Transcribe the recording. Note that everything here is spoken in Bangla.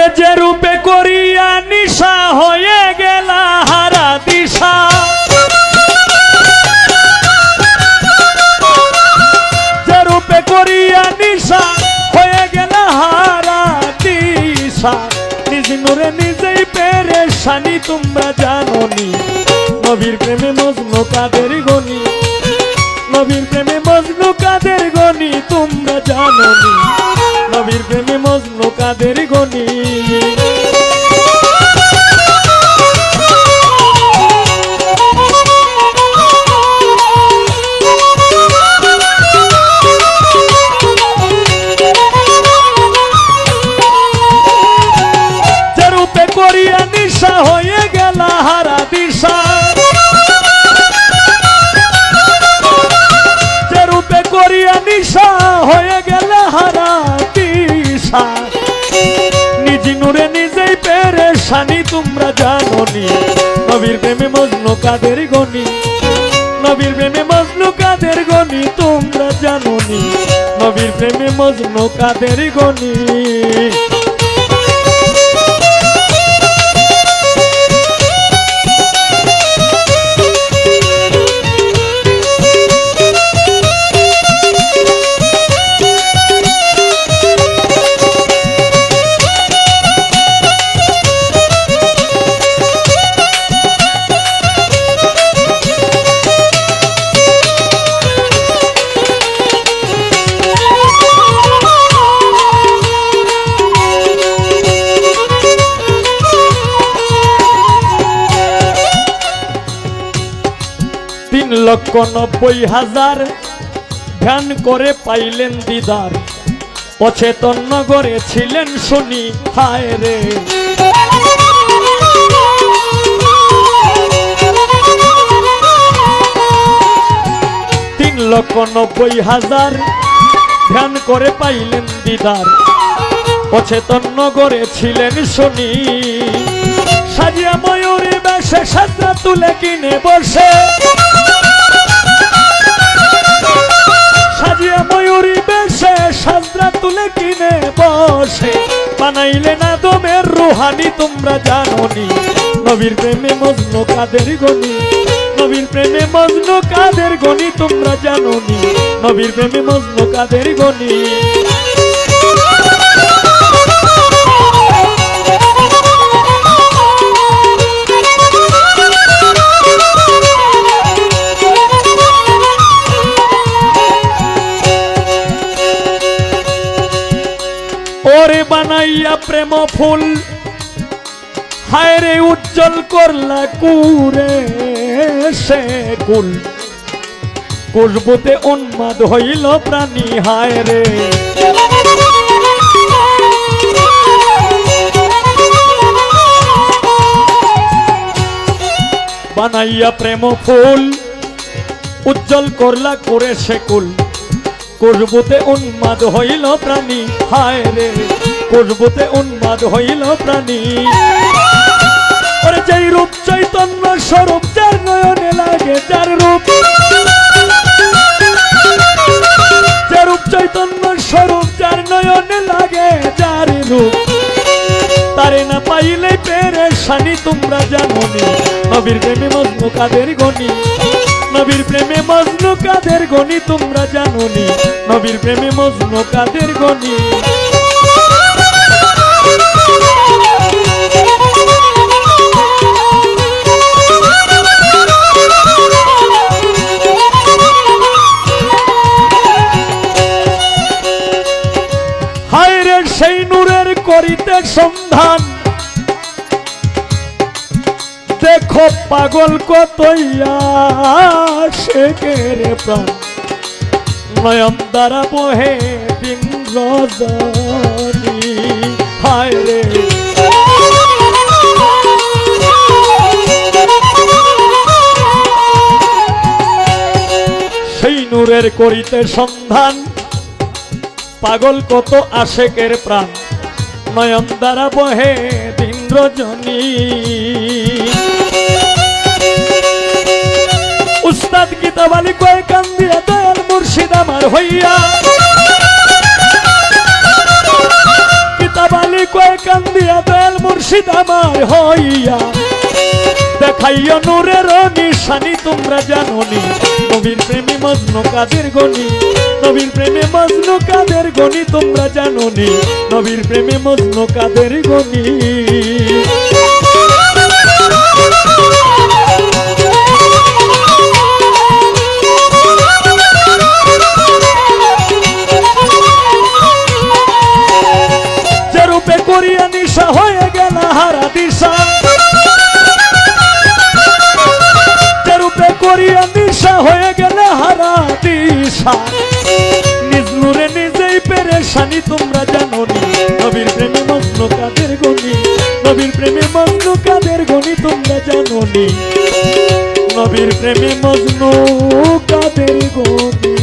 ওরে যে রূপে করিয়া নিশা হয়ে গেলা হারা দিশা, যে রূপে করিয়া নিশা হয়ে গেলা হারা দিশা, নিজ নূরে নিজেই পেরেশানি তোমরা জানোনি। নবীর প্রেমে মজনু কাদের গনি, নবীর প্রেমে মজনু কাদের গনি তোমরা জানোনি। নবীর প্রেমে মজনু কাদের গনি। যে রূপে করিয়া নিশা হয়ে গেল হারা দিশা, যে রূপে করিয়া নিশা হয়ে গেল হারা দিশা, নিজ নূরে নিজেই পেরেশানি তোমরা জানোনি। নবীর প্রেমে মজনু কাদের গনি, নবীর প্রেমে মজনু কাদের গনি তোমরা জানোনি। নবীর প্রেমে মজনু কাদের গনি। তিন লক্ষ ৯০,০০০ ধ্যান করে পাইলেন দিদার, অচেতন নগরে ছিলেন শুনি হায় রে। ৩,৯০,০০০ ধ্যান করে পাইলেন দিদার, অচেতন নগরে ছিলেন শুনি। সাজিয়া ময়ূরী বেশে সাজরা তুলে কিনে বসে, সাজিয়া ময়ূরী বেশে সাজরা তুলে কিনে বসে, বানাইলে না দমের রুহানি তোমরা জানোনি। নবীর প্রেমে মজনু কাদের গনি, নবীর প্রেমে মজনু কাদের গনি তোমরা জানোনি। নবীর প্রেমে মজনু কাদের গনি। ওরে বানাইয়া প্রেম ফুল হায় রে উজ্জ্বল করলা কুরে সে কুল, খুশবুতে উন্মাদ হইল প্রাণী হায় রে। বানাইয়া প্রেম ফুল উজ্জ্বল করলা কুরে সে কুল, খুশবুতে উন্মাদ হইল প্রাণী হায় রে। খুশবুতে উন্মাদ হইল প্রাণী। ওরে যেই রূপ চৈতন্য স্বরূপ, যার নয়নে লাগে যার রূপ, যে রূপ চৈতন্য স্বরূপ, যার নয়নে লাগে যার রূপ, তারে না পাইলে পেরেশানি তোমরা জানোনি। নবীর প্রেমে মজনু কাদের গনি, নবীর প্রেমে মজনু কাদের গনি তোমরা জানোনি। নবীর প্রেমে মজনু কাদের গনি। হায় রে সেই নূরের করিতে সন্ধান, দেখো পাগল কতই আশেকের প্রাণ, নয়ন দ্বারা বহে দিন রজনী হায় রে। সেই নূরের করিতে সন্ধান, পাগল কত আশেকের প্রাণ, নয়ন দ্বারা বহে দিন রজনী। উস্তাদ কিতাব আলী কয় কান্দিয়া দয়াল মুর্শিদ আমার হইয়া, কিতাব আলী কয় কান্দিয়া দয়াল মুর্শিদ আমার হইয়া দেখাইয়া নূরের নিশানি তোমরা জানোনি নবীর প্রেমে মজনু কাদের গনি নবীর প্রেমে মজনু কাদের গনি তোমরা জানোনি নবীর প্রেমে মজনু কাদের গনি যে রূপে করিয়া নিশা হয়ে গেল হারা দিশা করিয়া নিশা হয়ে গেলে হারা দিশা নিজ নূরে নিজেই পেরেশানি তোমরা জানোনি নবীর প্রেমে মজনু কাদের গনি নবীর প্রেমে মজনু কাদের গনি তোমরা জানোনি নবীর প্রেমে মজনু কাদের গনি